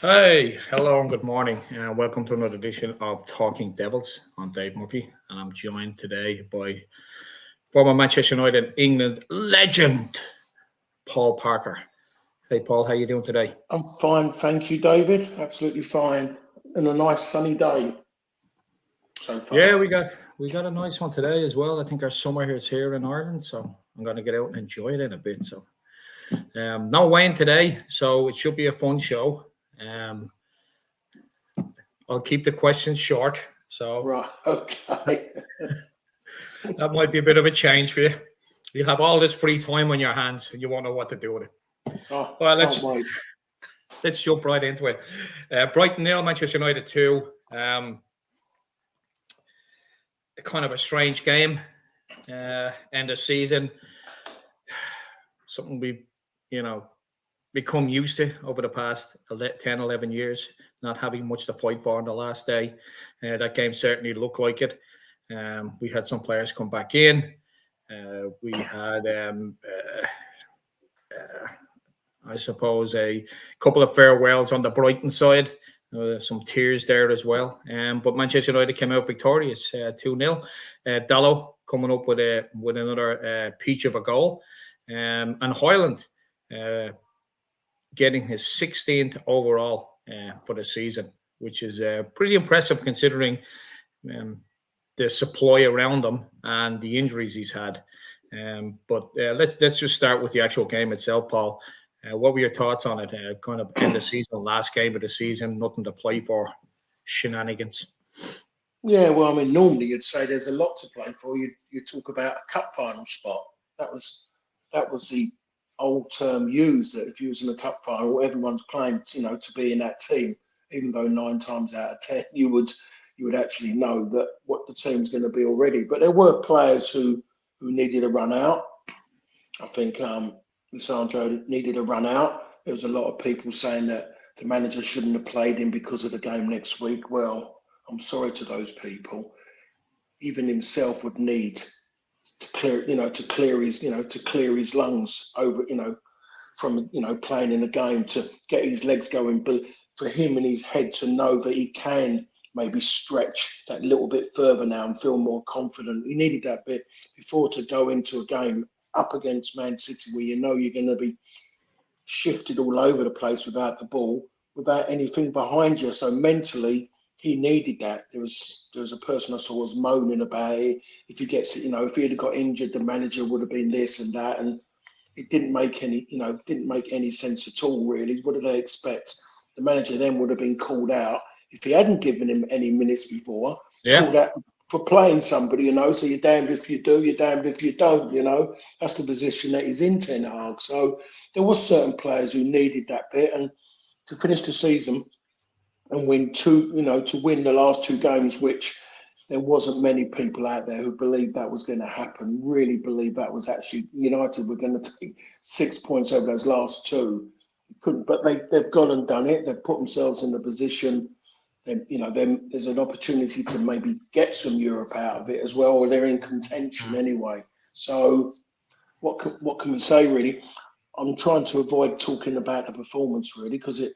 Hey, hello and good morning, and welcome to another edition of Talking Devils. I'm Dave Murphy, and I'm joined today by former Manchester United England legend Paul Parker. Hey, Paul, how you doing today? I'm fine, thank you, David. Absolutely fine, and a nice sunny day so Yeah, far. we got a nice one today as well. I think our summer is here in Ireland, so I'm going to get out and enjoy it in a bit. So, no Wayne today, so it should be a fun show. Um, I'll keep the questions short, so Right, okay. that might be a bit of a change for you. You have all this free time on your hands, and you won't know what to do with it. I Well, can't let's wait. let's jump right into it. Brighton nil, Manchester United two. Kind of a strange game. End of season, something we, you know, become used to over the past 10, 11 years, not having much to fight for on the last day. That game certainly looked like it. We had some players come back in. We had I suppose, a couple of farewells on the Brighton side. Some tears there as well. But Manchester United came out victorious, 2-0. Dallo coming up with another peach of a goal. And Hoyland uh, getting his 16th overall for the season, which is pretty impressive considering um, the supply around him and the injuries he's had. But let's just start with the actual game itself, Paul. What were your thoughts on it? Kind of end the season, last game of the season, nothing to play for, shenanigans. Yeah, well, I mean, normally you'd say there's a lot to play for. You talk about a cup final spot. That was that was the old term used that if you was in a cup final, everyone's claimed, to be in that team. Even though nine times out of ten you would actually know that what the team's going to be already. But there were players who needed a run out. I think Lisandro needed a run out. There was a lot of people saying that the manager shouldn't have played him because of the game next week. Well, I'm sorry to those people. Even himself would need to clear his lungs over, from playing in the game to get his legs going. But for him and his head to know that he can maybe stretch that little bit further now and feel more confident. He needed that bit before to go into a game up against Man City where you know you're going to be shifted all over the place without the ball, without anything behind you. So mentally, he needed that. There was a person I saw was moaning about it. If he gets, if he'd have got injured, the manager would have been this and that, and it didn't make any sense at all. Really, what do they expect? The manager then would have been called out if he hadn't given him any minutes before. Yeah. Called out for playing somebody, So you're damned if you do, you're damned if you don't. That's the position that he's in, Ten Hag. So there was certain players who needed that bit, and to finish the season and win to win the last two games, which there wasn't many people out there who believed that was going to happen. Really believed that was actually United were going to take 6 points over those last two. Couldn't, but they've gone and done it. They've put themselves in the position. Then there's an opportunity to maybe get some Europe out of it as well, or they're in contention anyway. So what can we say really? I'm trying to avoid talking about the performance really because it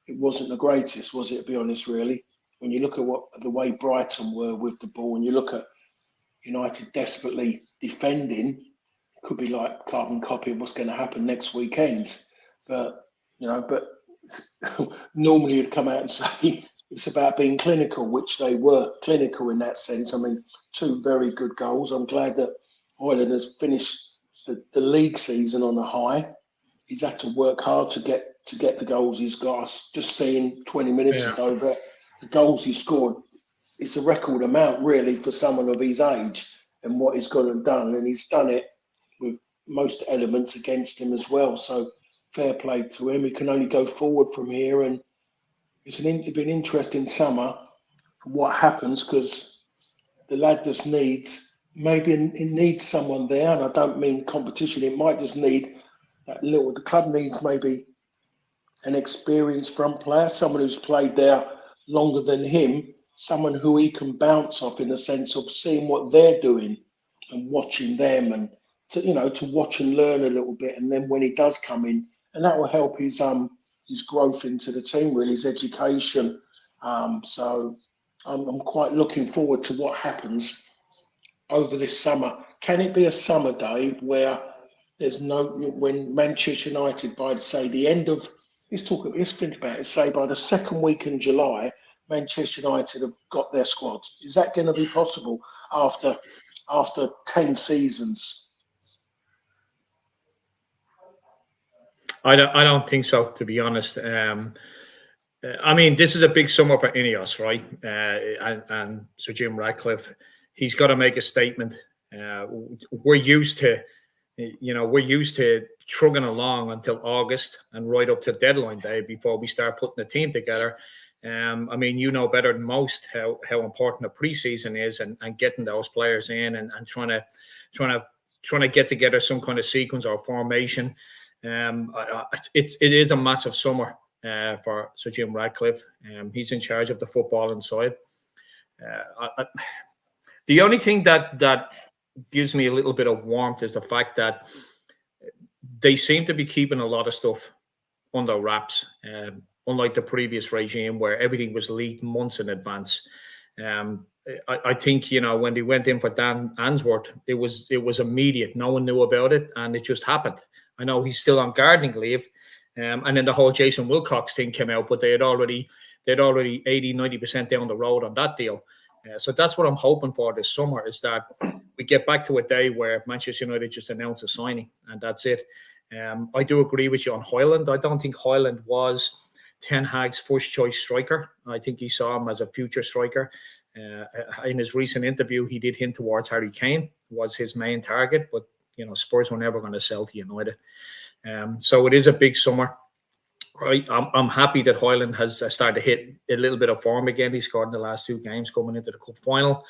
wasn't the greatest, was it? To be honest, really, when you look at the way Brighton were with the ball, and you look at United desperately defending, it could be like carbon copy of what's going to happen next weekend. But but normally you'd come out and say it's about being clinical, which they were clinical in that sense. I mean, two very good goals. I'm glad that Hoyland has finished the league season on a high. He's had to work hard to get the goals he's got. I was just seeing 20 minutes Yeah. ago that the goals he scored, it's a record amount really for someone of his age and what he's got and done. And he's done it with most elements against him as well. So fair play to him. He can only go forward from here. And it's been an interesting summer. What happens because the lad just needs maybe he needs someone there, and I don't mean competition. It might just need that little. The club needs maybe an experienced front player, someone who's played there longer than him, someone who he can bounce off in the sense of seeing what they're doing and watching them, and to watch and learn a little bit. And then when he does come in, and that will help his his growth into the team, really, his education. So I'm quite looking forward to what happens over this summer. Can it be a summer, Dave, where when Manchester United, by say the end of, let's think about it, say by the second week in July, Manchester United have got their squads. Is that going to be possible after 10 seasons? I don't think so, to be honest. I mean, this is a big summer for Ineos, right? And Sir Jim Ratcliffe, he's got to make a statement. We're used to trugging along until August and right up to deadline day before we start putting the team together. I mean, you know better than most how important a preseason is, and getting those players in and trying to get together some kind of sequence or formation. It is a massive summer for Sir Jim Ratcliffe. He's in charge of the footballing side. The only thing that gives me a little bit of warmth is the fact that they seem to be keeping a lot of stuff under wraps, unlike the previous regime where everything was leaked months in advance. I think, when they went in for Dan Answorth, it was immediate. No one knew about it, and it just happened. I know he's still on gardening leave, and then the whole Jason Wilcox thing came out, but they'd already 80-90% down the road on that deal. So that's what I'm hoping for this summer, is that we get back to a day where Manchester United just announce a signing, and that's it. I do agree with you on Højlund. I don't think Højlund was Ten Hag's first choice striker. I think he saw him as a future striker. In his recent interview, he did hint towards Harry Kane was his main target, but Spurs were never going to sell to United. So it is a big summer. Right, I'm happy that Højlund has started to hit a little bit of form again. He scored in the last 2 games coming into the cup final.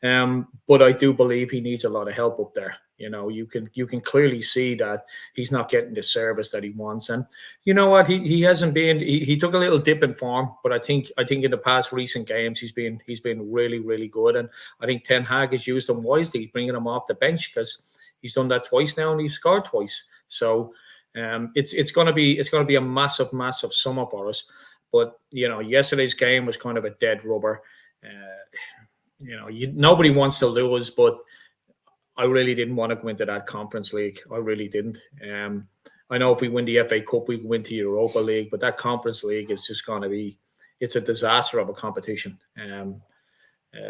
But I do believe he needs a lot of help up there. You can clearly see that he's not getting the service that he wants. And you know what? He hasn't been. He took a little dip in form, but I think in the past recent games he's been really, really good. And I think Ten Hag has used him wisely, bringing him off the bench, because he's done that twice now and he's scored twice. So it's going to be a massive summer for us. But yesterday's game was kind of a dead rubber. Nobody wants to lose, but I really didn't want to go into that Conference League. I really didn't. I know if we win the FA Cup, we can win the Europa League, but that Conference League is just going to be, it's a disaster of a competition.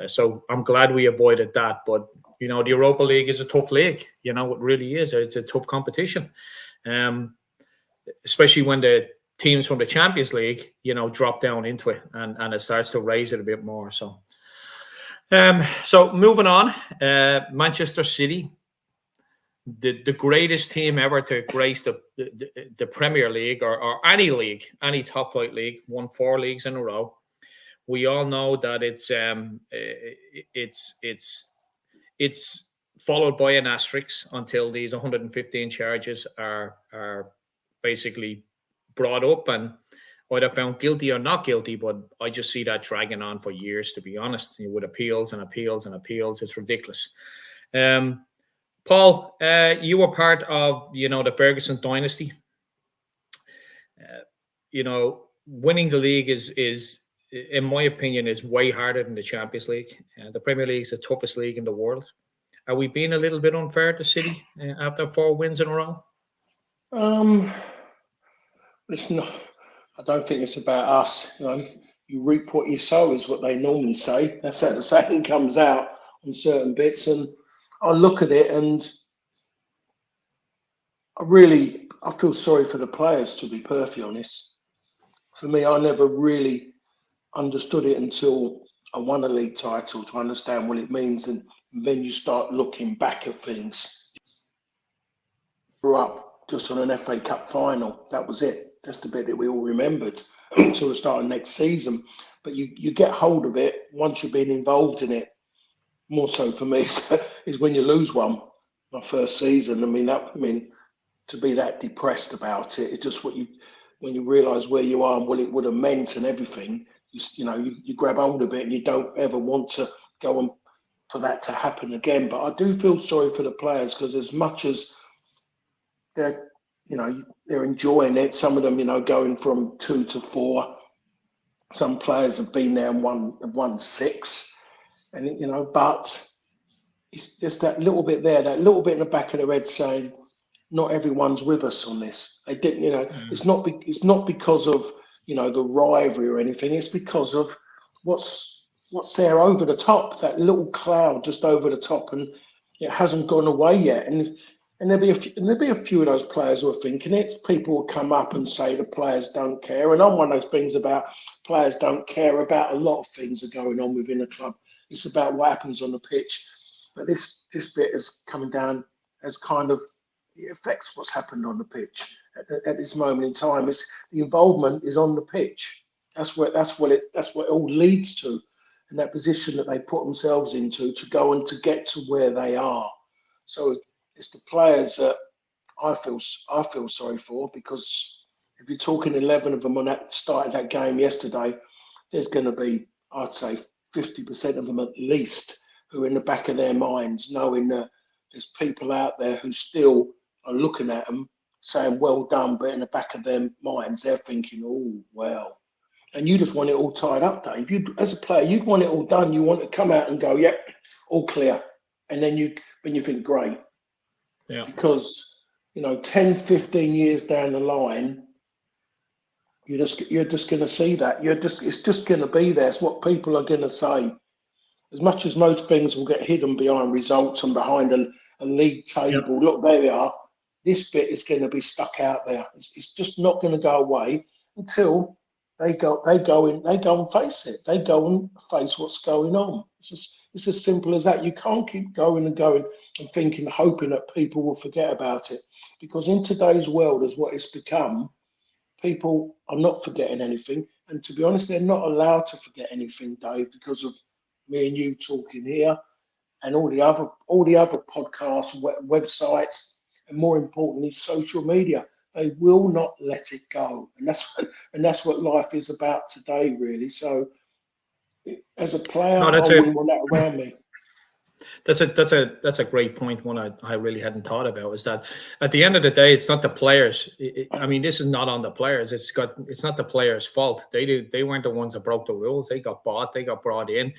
So I'm glad we avoided that. But, the Europa League is a tough league. It really is. It's a tough competition. Especially when the teams from the Champions League, drop down into it and it starts to raise it a bit more. So moving on, Manchester City, the greatest team ever to grace the Premier League or any league, any top flight league, won 4 leagues in a row. We all know that it's followed by an asterisk until these 115 charges are basically brought up and either found guilty or not guilty. But I just see that dragging on for years, to be honest, with appeals and appeals and appeals. It's ridiculous. Paul, you were part of, the Ferguson dynasty. Winning the league is, in my opinion, is way harder than the Champions League. The Premier League is the toughest league in the world. Are we being a little bit unfair to City after 4 wins in a row? It's not. I don't think it's about us. You reap what you sow is what they normally say. That's how the saying comes out on certain bits. And I look at it and I feel sorry for the players, to be perfectly honest. For me, I never really understood it until I won a league title to understand what it means. And then you start looking back at things. Grew up just on an FA Cup final. That was it. That's the bit that we all remembered until the start of next season. But you get hold of it once you've been involved in it. More so for me is when you lose one. My first season. To be that depressed about it, it's just when you realise where you are and what it would have meant and everything. You grab hold of it and you don't ever want to go on for that to happen again. But I do feel sorry for the players, because as much as they're they're enjoying it. Some of them, going from 2 to 4. Some players have been there and won 6, and but it's just that little bit there, that little bit in the back of their head saying, not everyone's with us on this. They didn't, It's not because of the rivalry or anything. It's because of what's there over the top, that little cloud just over the top, and it hasn't gone away yet. And there'll be a few of those players who are thinking it. People will come up and say the players don't care. And I'm one of those things about players don't care about a lot of things that are going on within a club. It's about what happens on the pitch. But this bit is coming down as kind of, it affects what's happened on the pitch at this moment in time. The involvement is on the pitch. That's what it all leads to, and that position that they put themselves into to go and to get to where they are. So it's the players that I feel sorry for, because if you're talking 11 of them on that started that game yesterday, there's going to be, I'd say, 50% of them at least who are in the back of their minds knowing that there's people out there who still are looking at them saying well done, but in the back of their minds they're thinking, oh well. And you just want it all tied up, Dave. As a player, you'd want it all done. You want to come out and go, yep, all clear. And then you think, great. Yeah. Because 10, 15 years down the line, you're just going to see that. It's just going to be there. It's what people are going to say. As much as most things will get hidden behind results and behind a league table. Yep. Look, there they are. This bit is going to be stuck out there. It's just not going to go away until they go and face it. They go and face what's going on. It's as simple as that. You can't keep going and thinking, hoping that people will forget about it. Because in today's world, as what it's become, people are not forgetting anything. And to be honest, they're not allowed to forget anything, Dave, because of me and you talking here and all the other podcasts, websites, and more importantly, social media. They will not let it go, and that's what life is about today, really. So, as a player, I wouldn't want that around me. That's a great point. One I really hadn't thought about is that at the end of the day, it's not the players. This is not on the players. It's not the players' fault. They weren't the ones that broke the rules. They got bought. They got brought in.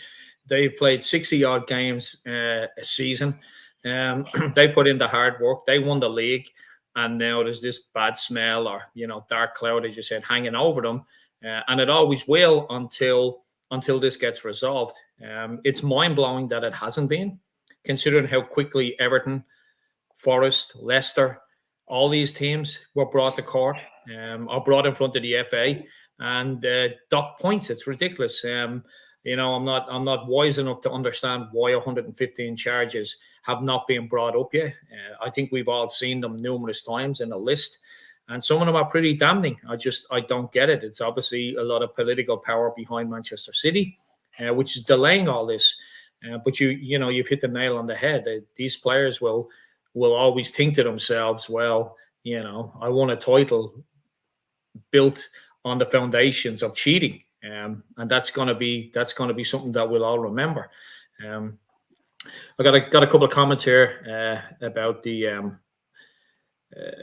They've played 60-odd games a season. They put in the hard work. They won the league. And now there's this bad smell or, dark cloud, as you said, hanging over them. And it always will until this gets resolved. It's mind-blowing that it hasn't been, considering how quickly Everton, Forest, Leicester, all these teams were brought to court or brought in front of the FA and docked points. It's ridiculous. I'm not wise enough to understand why 115 charges have not been brought up yet. I think we've all seen them numerous times in a list, and some of them are pretty damning. I don't get it. It's obviously a lot of political power behind Manchester City, which is delaying all this. But you've hit the nail on the head. These players will always think to themselves, well, I won a title built on the foundations of cheating. And that's going to be something that we'll all remember. I got a couple of comments here about the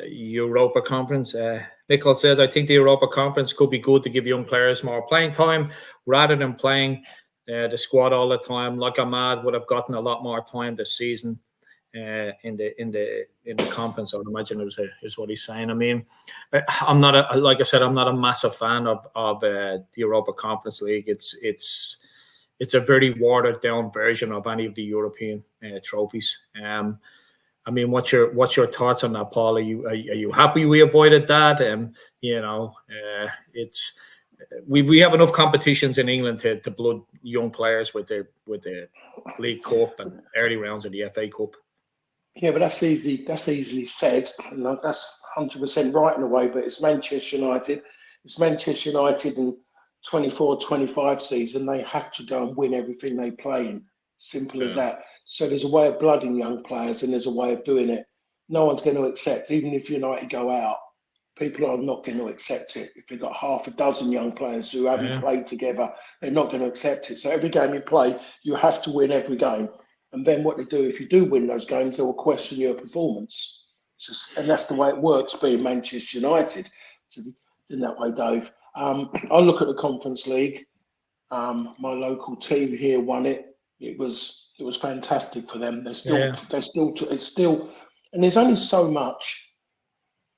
Europa Conference. Nicholas says, I think the Europa Conference could be good to give young players more playing time rather than playing the squad all the time. Like Ahmad would have gotten a lot more time this season in the conference. I would imagine is what he's saying. I'm not a massive fan of the Europa Conference League. It's a very watered down version of any of the European trophies. What's your thoughts on that, Paul? Are you happy we avoided that? We have enough competitions in England to blood young players with the League Cup and early rounds of the FA Cup. Yeah, but that's easily said. That's 100% right in a way. But it's Manchester United. It's Manchester United in 24-25 season. They have to go and win everything they play in. Simple as that. So there's a way of blooding young players, and there's a way of doing it. No one's going to accept, even if United go out. People are not going to accept it. If they've got half a dozen young players who haven't played together, they're not going to accept it. So every game you play, you have to win every game. And then what they do, if you do win those games, they will question your performance. And that's the way it works being Manchester United. So in that way, Dave. I look at the Conference League. My local team here won it. It was fantastic for them. It's still, and there's only so much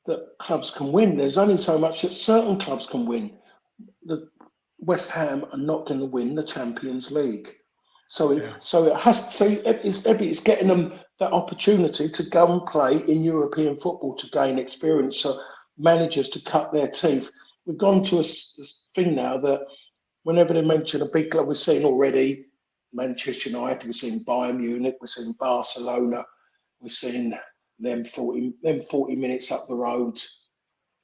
that clubs can win. There's only so much that certain clubs can win. The West Ham are not going to win the Champions League, it's getting them that opportunity to go and play in European football to gain experience. So managers to cut their teeth. We've gone to this thing now that whenever they mention a big club, we've seen already Manchester United, we've seen Bayern Munich, we've seen Barcelona, we've seen them 40 minutes up the road,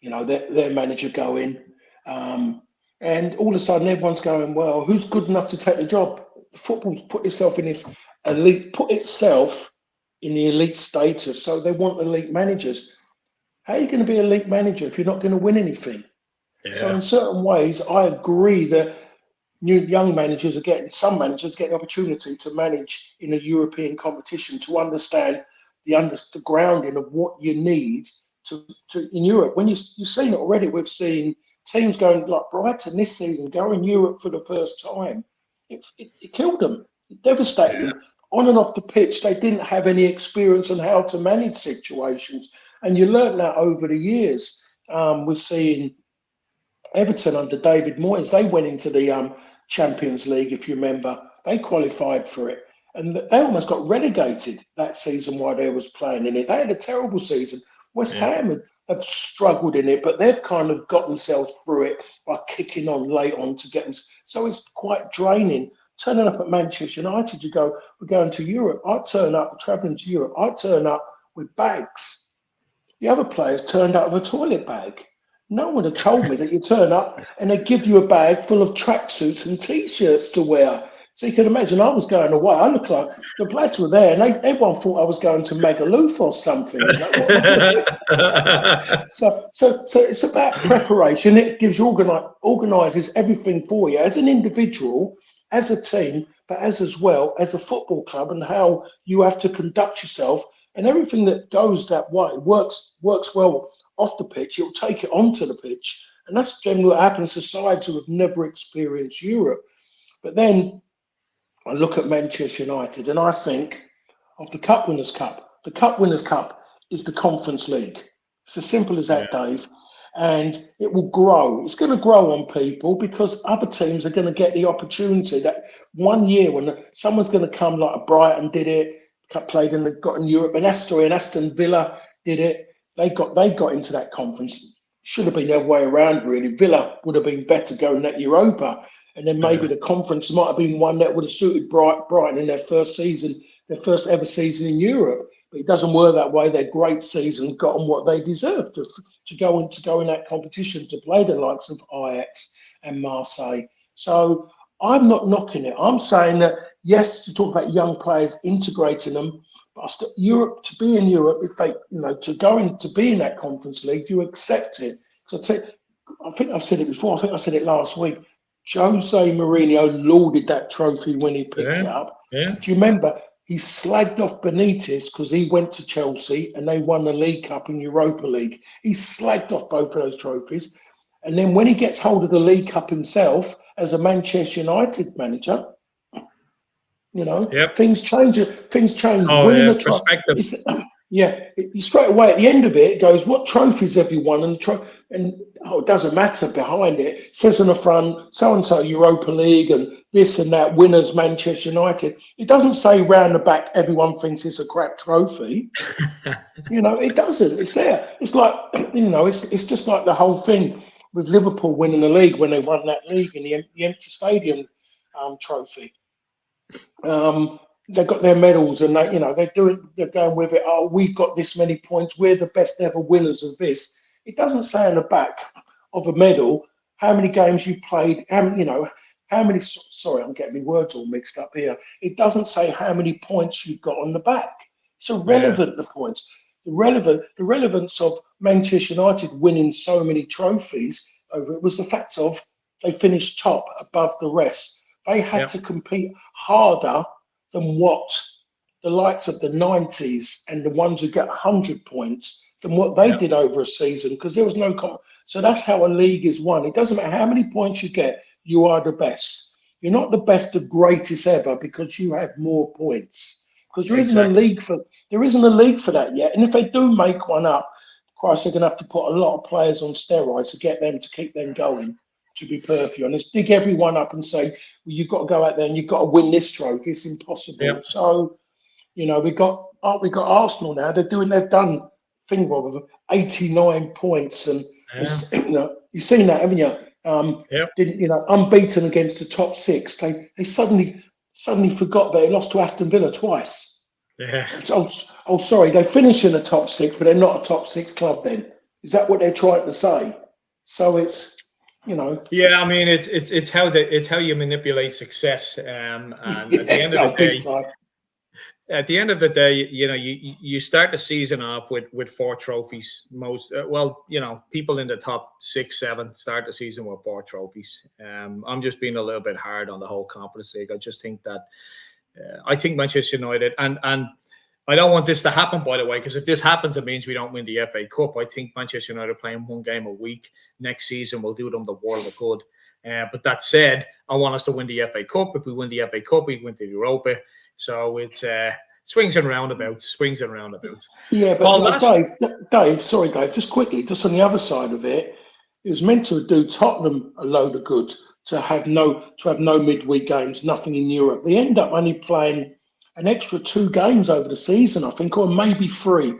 their manager going. And all of a sudden everyone's going, well, who's good enough to take the job? Football's put itself in the elite status, so they want elite managers. How are you going to be a elite manager if you're not going to win anything? Yeah. So in certain ways, I agree that young managers are getting the opportunity to manage in a European competition to understand the grounding of what you need to in Europe. When you've seen it already, we've seen teams going like Brighton this season go in Europe for the first time. It killed them. It devastated them. On and off the pitch, they didn't have any experience on how to manage situations. And you learn that over the years. We've seen Everton under David Moyes. They went into the Champions League, if you remember. They qualified for it. And they almost got relegated that season while they was playing in it. They had a terrible season. West Ham have struggled in it, but they've kind of got themselves through it by kicking on late on to get them. So it's quite draining. Turning up at Manchester United, you go, we're going to Europe. I turn up, travelling to Europe. I turn up with bags. The other players turned up with a toilet bag. No one had told me that you turn up and they give you a bag full of tracksuits and T-shirts to wear. So you can imagine I was going away. I looked like the blacks were there and everyone thought I was going to Magaluf or something. So it's about preparation. It gives you organises everything for you as an individual, as a team, but as well as a football club and how you have to conduct yourself and everything that goes that way works well off the pitch. It'll take it onto the pitch. And that's generally what happens to sides who have never experienced Europe. But then I look at Manchester United and I think of the Cup Winners' Cup. The Cup Winners' Cup is the Conference League. It's as simple as that, Dave. And it will grow. It's going to grow on people because other teams are going to get the opportunity that 1 year when someone's going to come like a Brighton did it, played and got in Europe, and Aston Villa did it. They got into that conference. Should have been the other way around, really. Villa would have been better going that Europa. And then maybe the conference might have been one that would have suited Brighton in their first ever season in Europe. But it doesn't work that way. Their great season got them what they deserved to go in that competition, to play the likes of Ajax and Marseille. So I'm not knocking it. I'm saying that, yes, to talk about young players, integrating them, but Europe, to be in Europe, if they, to be in that Conference League, you accept it. Because I think I've said it before. I think I said it last week. Jose Mourinho lauded that trophy when he picked it up. Yeah. Do you remember? He slagged off Benitez because he went to Chelsea and they won the League Cup and Europa League. He slagged off both of those trophies. And then when he gets hold of the League Cup himself as a Manchester United manager, things change. Oh, winning perspective. He straight away at the end of it goes, what trophies have you won? And it doesn't matter behind it. It says on the front, so-and-so Europa League and this and that, winners Manchester United. It doesn't say round the back, everyone thinks it's a crap trophy. It doesn't. It's there. It's like, it's just like the whole thing with Liverpool winning the league when they won that league in the empty stadium trophy. They've got their medals and they're going with it. Oh, we've got this many points. We're the best ever winners of this. It doesn't say on the back of a medal how many games you played. How many. Sorry, I'm getting my words all mixed up here. It doesn't say how many points you've got on the back. It's irrelevant. The points. The relevance of Manchester United winning so many trophies over it was the fact of they finished top above the rest. They had to compete harder than what the likes of the 90s and the ones who get 100 points than what they did over a season, because there was no so that's how a league is won. It doesn't matter how many points you get, you are the best. You're not the best, the greatest ever, because you have more points. Because there isn't a league for that yet. And if they do make one up, Christ, they're going to have to put a lot of players on steroids to get them to keep them going. To be perfectly honest, dig everyone up and say, well, you've got to go out there and you've got to win this trophy. It's impossible. Yep. So, we got Arsenal now. They've done 89 points, and you've seen that, haven't you? Unbeaten against the top six. They suddenly forgot that they lost to Aston Villa twice. Yeah. Oh, sorry. They finish in the top six, but they're not a top six club. Then is that what they're trying to say? So it's. Yeah, I mean, it's how you manipulate success. And at the end of the day, you start the season off with 4 trophies. Most people in the top 6, 7 start the season with 4 trophies. I'm just being a little bit hard on the whole Conference League. I just think that I think Manchester United and I don't want this to happen, by the way, because if this happens, it means we don't win the FA Cup. I think Manchester United playing 1 game a week next season will do them the world of good. But that said, I want us to win the FA Cup. If we win the FA Cup, we win the Europa. So it's swings and roundabouts. Yeah, but Dave, sorry, Dave, just quickly, just on the other side of it, it was meant to do Tottenham a load of good to have no midweek games, nothing in Europe. They end up only playing an extra 2 games over the season, I think, or maybe 3,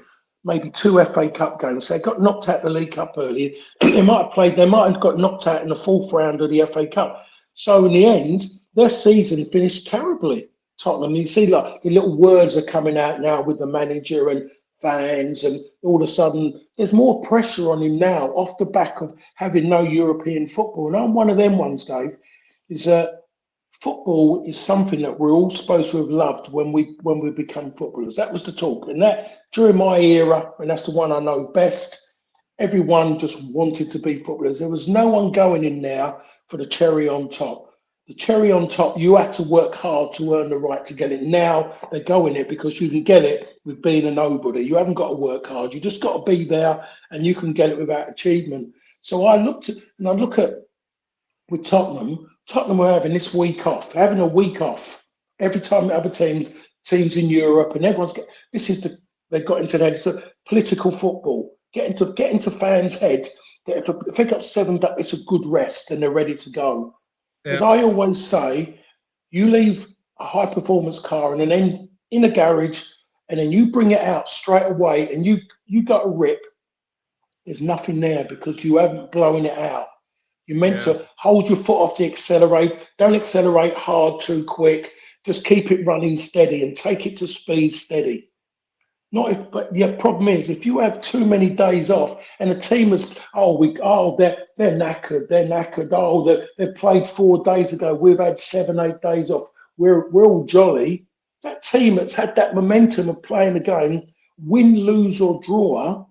maybe 2 FA Cup games. They got knocked out the League Cup early. They might have got knocked out in the 4th round of the FA Cup. So in the end, their season finished terribly. Tottenham, you see, like the little words are coming out now with the manager and fans, and all of a sudden there's more pressure on him now off the back of having no European football. And I'm one of them ones, Dave, is that football is something that we're all supposed to have loved when we become footballers. That was the talk. And that during my era, and that's the one I know best, everyone just wanted to be footballers. There was no one going in there for the cherry on top. The cherry on top, you had to work hard to earn the right to get it. Now they go in it because you can get it with being a nobody. You haven't got to work hard. You just got to be there and you can get it without achievement. So I look at with Tottenham were having this week off, having a week off. Every time the other teams in Europe and everyone's they've got into that. It's a political football. Get into fans' heads that if they got 7 days, it's a good rest and they're ready to go. As I always say, you leave a high performance car and then in a garage and then you bring it out straight away and you got a rip. There's nothing there because you haven't blown it out. You're meant to hold your foot off the accelerator. Don't accelerate hard too quick. Just keep it running steady and take it to speed steady. But the problem is if you have too many days off and the team is they're knackered. They played 4 days ago. We've had 7, 8 days off. We're all jolly. That team that's had that momentum of playing the game, win, lose or draw,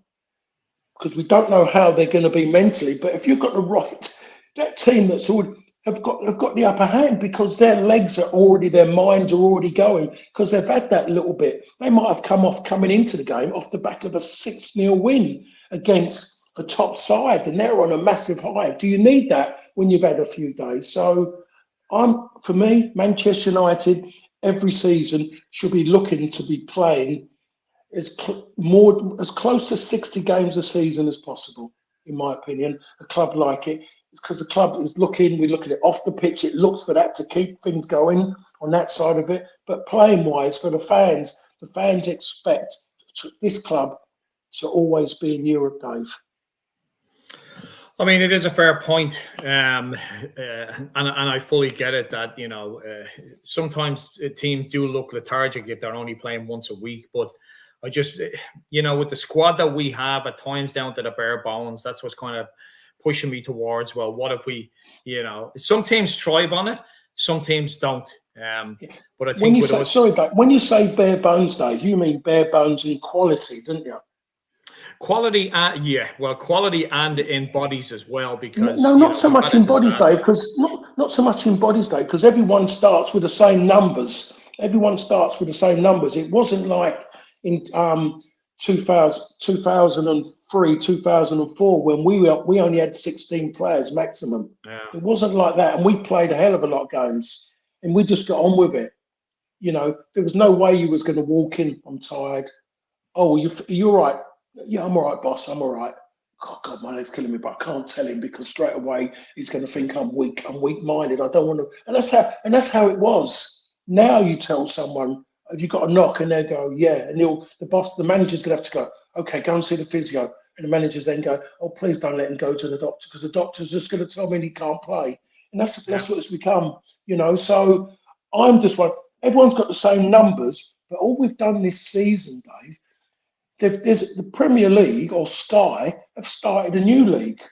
because we don't know how they're going to be mentally. But if you've got the right, that team that's all have got the upper hand because their legs are already, their minds are already going because they've had that little bit. They might have coming into the game off the back of a 6-0 win against a top side, and they're on a massive high. Do you need that when you've had a few days? So, for me, Manchester United every season should be looking to be playing as close to 60 games a season as possible, in my opinion. A club like it, because the club is we look at it off the pitch, it looks for that to keep things going on that side of it. But playing wise, for the fans expect this club to always be in Europe, Dave. I mean, it is a fair point, and I fully get it that sometimes teams do look lethargic if they're only playing once a week. But I just with the squad that we have at times down to the bare bones, that's what's kind of pushing me towards. Well, what if we, some teams thrive on it, some teams don't. But I think when you say bare bones, Dave, you mean bare bones in quality, don't you? Quality, quality and in bodies as well. Because not so much in bodies, Dave. Because not so much in bodies, Dave. Because everyone starts with the same numbers everyone starts with the same numbers. It wasn't like in 2003, 2004 when we only had 16 players maximum. Yeah. It wasn't like that, and we played a hell of a lot of games, and we just got on with it. You know, there was no way you was going to walk in. I'm tired. Oh, you're all right. Yeah, I'm all right, boss. I'm all right. Oh God, my leg's killing me, but I can't tell him because straight away he's going to think I'm weak. I'm weak-minded. I don't want to. And that's how it was. Now you tell someone, have you got a knock, and they go, yeah, and the manager's going to have to go, okay, go and see the physio, and the managers then go, oh, please don't let him go to the doctor because the doctor's just going to tell me he can't play, and that's what it's become, you know. So I'm just one. Everyone's got the same numbers, but all we've done this season, Dave. There's the Premier League or Sky have started a new league.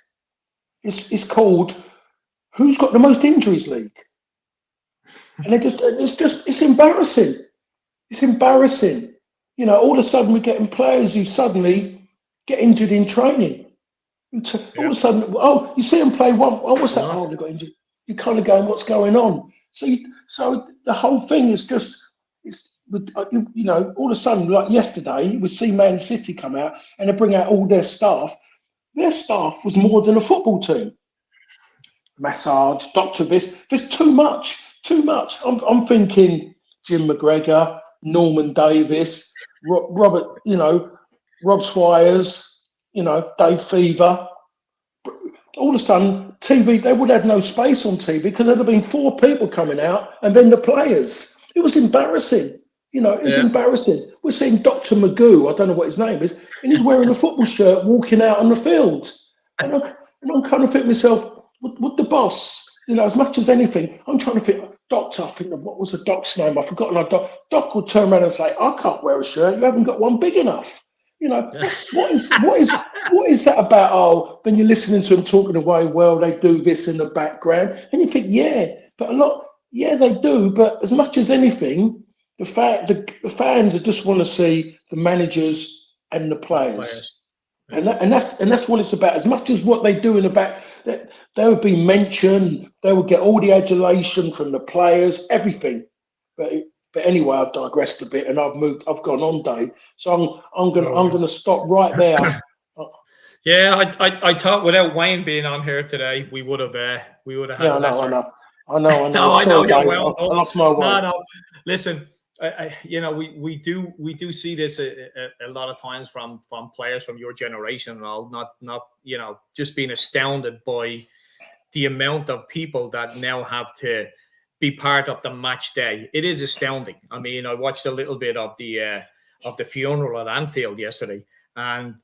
It's called Who's Got the Most Injuries League, and it's embarrassing. It's embarrassing. You know, all of a sudden we're getting players who suddenly get injured in training. All of a sudden, oh, you see them play one. Oh, what's that? Oh, they got injured. You're kind of going, what's going on? So the whole thing is just you know, all of a sudden, like yesterday, we see Man City come out and they bring out all their staff. Their staff was more than a football team. Massage, doctor, there's too much. I'm thinking Jim McGregor, Norman Davis, Robert, you know, Rob Swires, you know, Dave Fever. All of a sudden, TV, they would have no space on TV because there'd have been 4 people coming out and then the players. It was embarrassing. You know, it's embarrassing. We're seeing Dr. Magoo, I don't know what his name is, and he's wearing a football shirt walking out on the field. And I'm kind of thinking to myself, what the boss, you know, as much as anything, I'm trying to think, Doctor, I think, what was the Doc's name? I've forgotten. Doc would turn around and say, I can't wear a shirt. You haven't got one big enough. You know, what is that about? Oh, then you're listening to them talking away, well, they do this in the background. And you think, yeah, but they do. But as much as anything, the fans just want to see the managers and the players. And that's what it's about. As much as what they do in the back, that they would be mentioned, they would get all the adulation from the players, everything. But anyway, I've digressed a bit and I've gone on, Dave. So I'm gonna stop right there. Yeah, I thought without Wayne being on here today, we would have had. Yeah, I know. No, I know. Sorry, Well, I lost my way. No. Listen, you know, we do see this a lot of times from players from your generation and all. Not you know, just being astounded by the amount of people that now have to be part of the match day. It is astounding. I mean, I watched a little bit of the funeral at Anfield yesterday, and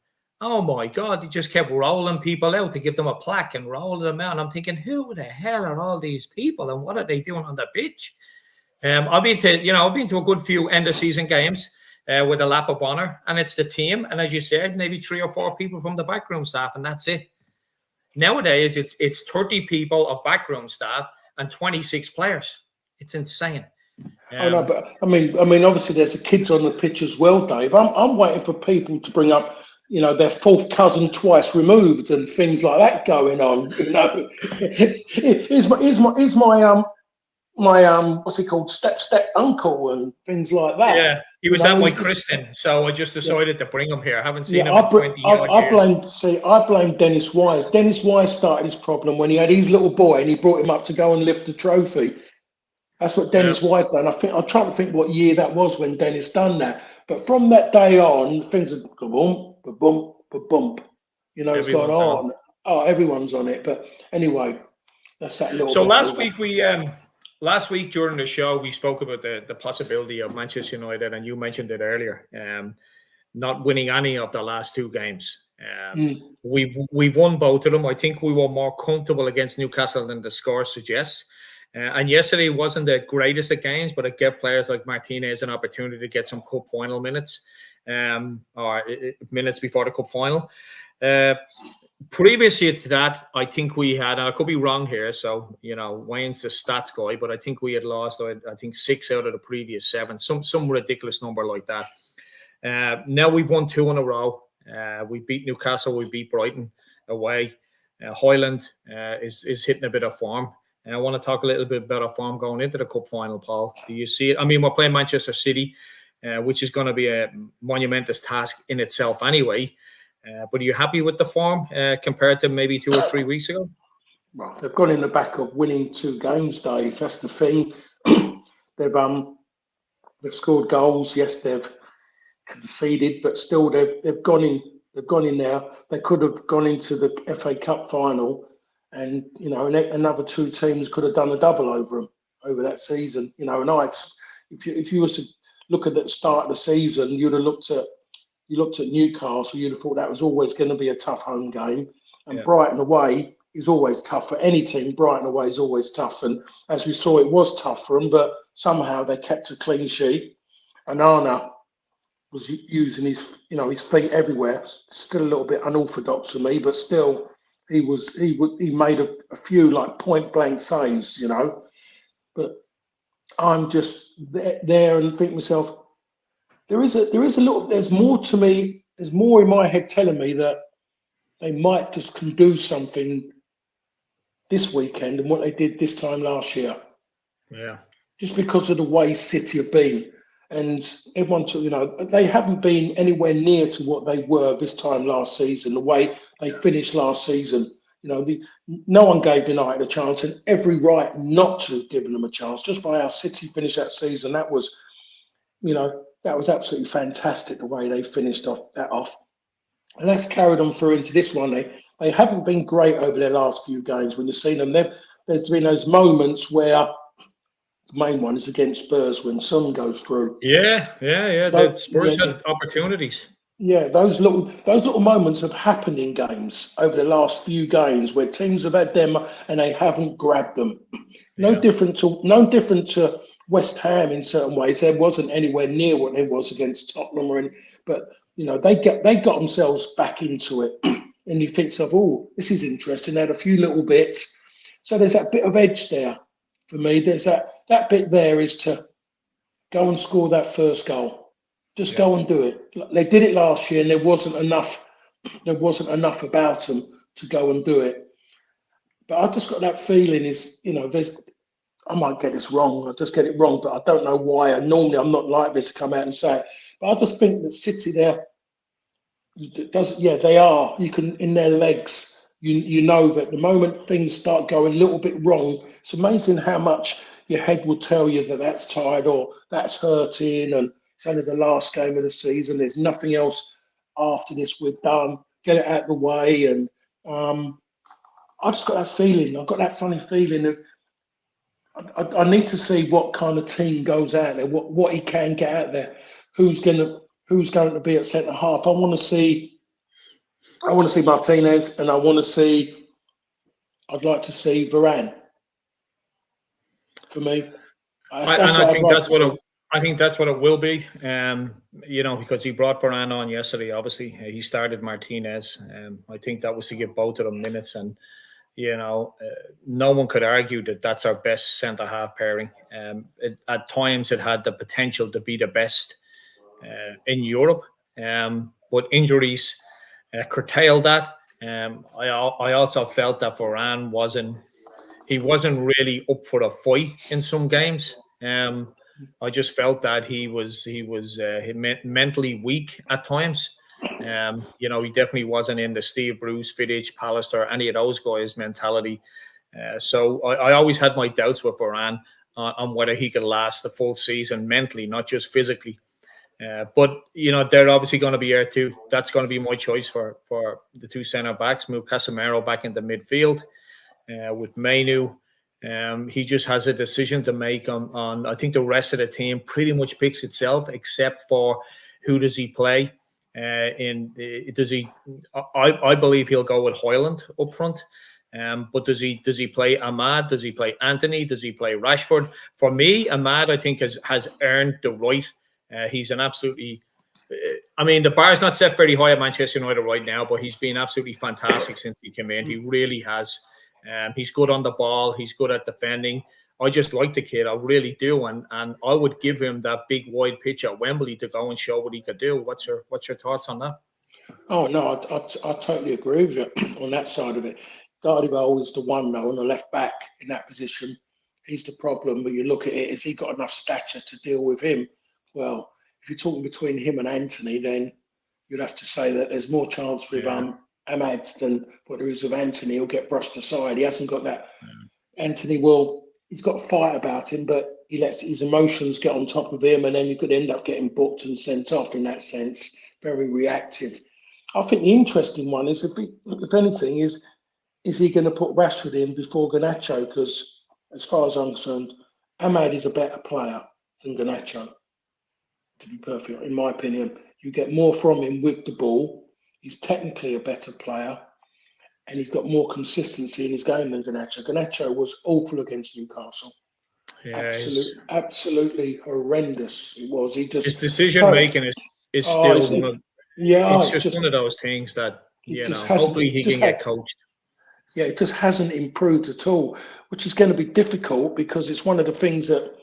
oh my God, he just kept rolling people out to give them a plaque and rolling them out. And I'm thinking, who the hell are all these people and what are they doing on the pitch? I've been to a good few end of season games with a lap of honor, and it's the team. And as you said, maybe 3 or 4 people from the backroom staff, and that's it. Nowadays, it's 30 people of backroom staff and 26 players. It's insane. I know, but I mean, obviously there's the kids on the pitch as well, Dave. I'm waiting for people to bring up, you know, their 4th cousin twice removed and things like that going on. You know, is my what's it called, step uncle and things like that. Yeah, he was at my christening, so I just decided to bring him here. I haven't seen him in 20 years. I blame Dennis Wise. Dennis Wise started his problem when he had his little boy and he brought him up to go and lift the trophy. That's what Dennis Wise done. I'm trying to think what year that was when Dennis done that. But from that day on, things are boom, boom, boom. You know, it's gone on. Oh, everyone's on it. But anyway, that's that little. So last week during the show, we spoke about the possibility of Manchester United, and you mentioned it earlier, not winning any of the last 2 games. We've won both of them. I think we were more comfortable against Newcastle than the score suggests. And yesterday wasn't the greatest of games, but it gave players like Martinez an opportunity to get some cup final minutes, or minutes before the cup final. Previously to that, I think we had, and I could be wrong here, so, you know, Wayne's the stats guy, but I think we had lost, I think 6 out of the previous 7, some ridiculous number like that. Now we've won 2 in a row. We beat Newcastle, we beat Brighton away. Hoyland is hitting a bit of form. And I want to talk a little bit about our form going into the cup final, Paul. Do you see it? I mean, we're playing Manchester City, which is going to be a monumentous task in itself anyway. But are you happy with the form compared to maybe 2 or 3 weeks ago? Well, they've gone in the back of winning 2 games, Dave. That's the thing. They've scored goals. Yes, they've conceded, but still they've gone in. They've gone in there. They could have gone into the FA Cup final, and another 2 teams could have done a double over that season. And if you was to look at the start of the season, you looked at Newcastle. You'd have thought that was always going to be a tough home game, and Brighton away is always tough for any team. Brighton away is always tough, and as we saw, it was tough for them. But somehow they kept a clean sheet. And Anna was using his feet everywhere. Still a little bit unorthodox for me, but still he made a few like point blank saves. But I'm just there and think to myself, there's more to me. There's more in my head telling me that they might just can do something this weekend than what they did this time last year. Yeah. Just because of the way City have been. And everyone they haven't been anywhere near to what they were this time last season, the way they finished last season. No one gave United a chance, and every right not to have given them a chance. Just by how City finished that season, that was absolutely fantastic the way they finished that off. And that's carried on through into this one. They haven't been great over their last few games. When you've seen them, there's been those moments where the main one is against Spurs when Son goes through. Yeah. The Spurs had opportunities. Yeah, those little moments have happened in games over the last few games where teams have had them and they haven't grabbed them. No different to West Ham in certain ways. There wasn't anywhere near what there was against Tottenham but they got themselves back into it. And you think of, oh, this is interesting. They had a few little bits. So there's that bit of edge there for me. There's that bit there is to go and score that first goal. Just go and do it. They did it last year and there wasn't enough about them to go and do it. But I just got that feeling I might get this wrong. I just get it wrong, but I don't know why. And normally I'm not like this to come out and say it. But I just think that City there they are. You can in their legs. You know that the moment things start going a little bit wrong, it's amazing how much your head will tell you that that's tired or that's hurting, and it's only the last game of the season. There's nothing else after this. We're done. Get it out of the way. And I just got that feeling. I've got that funny feeling of I need to see what kind of team goes out there, what he can get out there, who's going to be at centre half. I want to see Martinez, and I'd like to see Varane. For me, I think that's what it will be. Because he brought Varane on yesterday. Obviously, he started Martinez. I think that was to give both of them minutes, and no one could argue that that's our best centre half pairing. At times, it had the potential to be the best in Europe, but injuries curtailed that. I also felt that Varane wasn't really up for a fight in some games. I just felt that he was mentally weak at times. He definitely wasn't in the Steve Bruce, Vidic, Pallister, any of those guys' mentality. So I always had my doubts with Varane on whether he could last the full season mentally, not just physically. But they're obviously going to be here too. That's going to be my choice for the 2 centre backs. Move Casemiro back into midfield with Mainu. He just has a decision to make on. I think the rest of the team pretty much picks itself, except for who does he play. I believe he'll go with Højlund up front. But does he play Ahmad? Does he play Anthony? Does he play Rashford? For me, Ahmad, I think has earned the right. He's an absolutely. The bar is not set very high at Manchester United right now, but he's been absolutely fantastic since he came in. He really has. He's good on the ball. He's good at defending. I just like the kid. I really do, and I would give him that big wide pitch at Wembley to go and show what he could do. What's your thoughts on that? Oh no, I totally agree with you on that side of it. Dardivale is the one though on the left back in that position. He's the problem. But you look at it, has he got enough stature to deal with him? Well, if you're talking between him and Anthony, then you'd have to say that there's more chance with Ahmad than what there is with Anthony. He'll get brushed aside. He hasn't got that. Anthony he's got a fight about him, but he lets his emotions get on top of him, and then you could end up getting booked and sent off in that sense. Very reactive. I think the interesting one is, if anything, is he going to put Rashford in before Garnacho? Because as far as I'm concerned, Ahmad is a better player than Garnacho, to be perfect, in my opinion. You get more from him with the ball. He's technically a better player, and he's got more consistency in his game than Garnacho. Garnacho was awful against Newcastle. Yeah, absolutely horrendous. It was. His decision making is still one of. Yeah, it's just one of those things that hopefully he can get coached. Yeah, it just hasn't improved at all, which is going to be difficult because it's one of the things that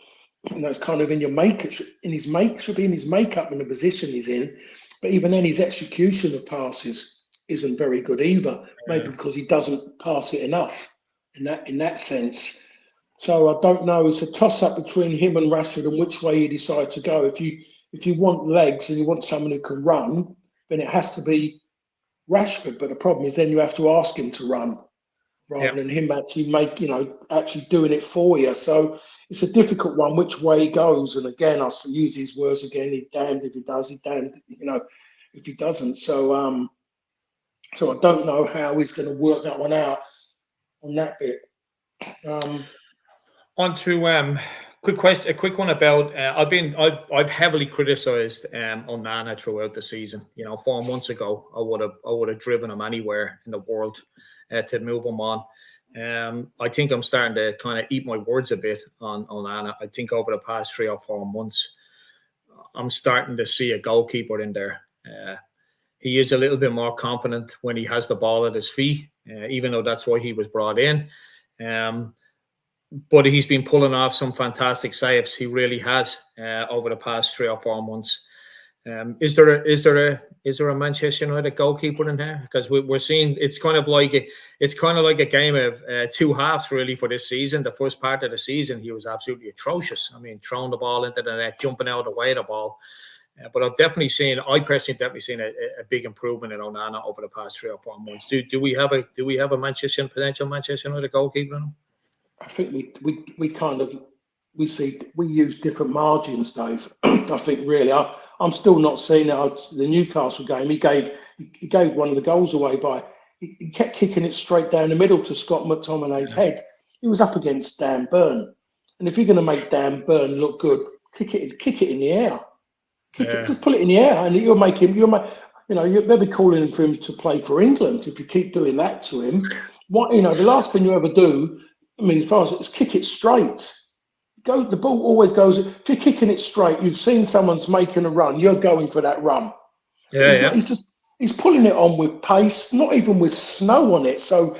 it's kind of in your makeup, should be in his makeup and the position he's in. But even then, his execution of passes isn't very good either. Maybe because he doesn't pass it enough in that sense. So I don't know. It's a toss-up between him and Rashford and which way you decide to go. If you want legs and you want someone who can run, then it has to be Rashford. But the problem is then you have to ask him to run rather than him actually actually doing it for you. So it's a difficult one which way he goes. And again, I'll use his words again. He's damned if he does. He's damned, if he doesn't. So I don't know how he's going to work that one out on that bit. On to a quick one about I've heavily criticised Onana throughout the season. 4 months ago I would have driven him anywhere in the world to move him on. I think I'm starting to kind of eat my words a bit on Onana. I think over the past 3 or 4 months I'm starting to see a goalkeeper in there. He is a little bit more confident when he has the ball at his feet, even though that's why he was brought in. But he's been pulling off some fantastic saves. He really has over the past 3 or 4 months. Is there a Manchester United goalkeeper in there? Because we're seeing it's kind of like a game of 2 halves really for this season. The first part of the season he was absolutely atrocious. I mean, throwing the ball into the net, jumping out of the way of the ball. But I personally seen a big improvement in Onana over the past 3 or 4 months. Do we have a potential Manchester United goalkeeper in him? I think we use different margins, Dave. I think really, I'm still not seeing it. The Newcastle game, he gave one of the goals away by he kept kicking it straight down the middle to Scott McTominay's head. He was up against Dan Burn, and if you're going to make Dan Burn look good, kick it in the air, just pull it in the air, and you'll be calling for him to play for England if you keep doing that to him. The last thing you ever do. I mean, as far as it's kick it straight. The ball always goes. If you're kicking it straight, you've seen someone's making a run. You're going for that run. He's pulling it on with pace, not even with snow on it. So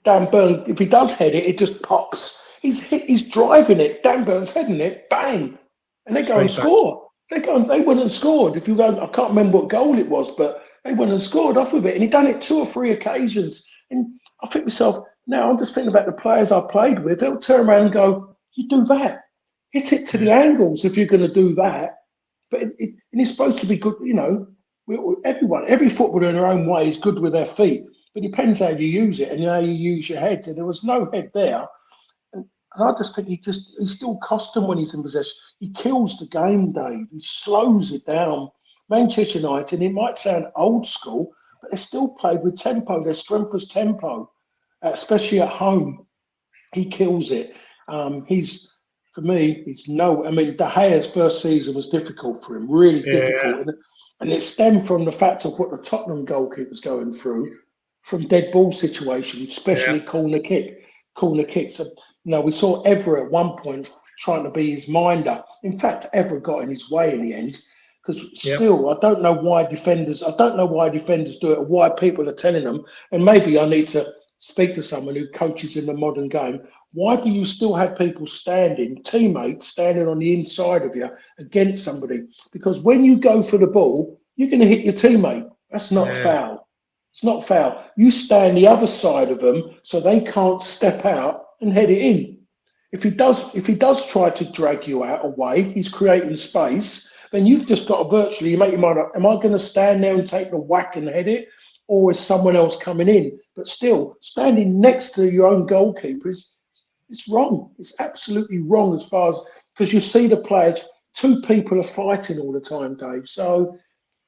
Dan Burn, if he does head it, it just pops. He's driving it. Dan Burn's heading it, bang, and they go and score. They went and scored. If you go, I can't remember what goal it was, but they went and scored off of it, and he done it 2 or 3 occasions. And I think to myself. Now, I'm just thinking about the players I played with. They'll turn around and go, you do that. Hit it to the angles if you're going to do that. But it's supposed to be good, every footballer in their own way is good with their feet. But it depends how you use it and how you use your head. So there was no head there. And I just think he still cost them when he's in possession. He kills the game, Dave. He slows it down. Manchester United, it might sound old school, but they still played with tempo. Their strength was tempo. Especially at home, he kills it. For me, De Gea's first season was difficult for him, really difficult. And it stemmed from the fact of what the Tottenham goalkeeper's going through, from dead ball situations, especially corner kicks. We saw Everett at one point trying to be his minder. In fact, Everett got in his way in the end. Because still, I don't know why defenders do it, or why people are telling them. And maybe I need to speak to someone who coaches in the modern game. Why do you still have people teammates standing on the inside of you against somebody? Because when you go for the ball, you're going to hit your teammate. That's not a foul. It's not foul. You stand the other side of them so they can't step out and head it in. If he does try to drag you out away, he's creating space. Then you've just got to virtually you make your mind up. Am I going to stand there and take the whack and head it, or is someone else coming in? But still, standing next to your own goalkeeper it's wrong. It's absolutely wrong as far as because you see the players. Two people are fighting all the time, Dave. So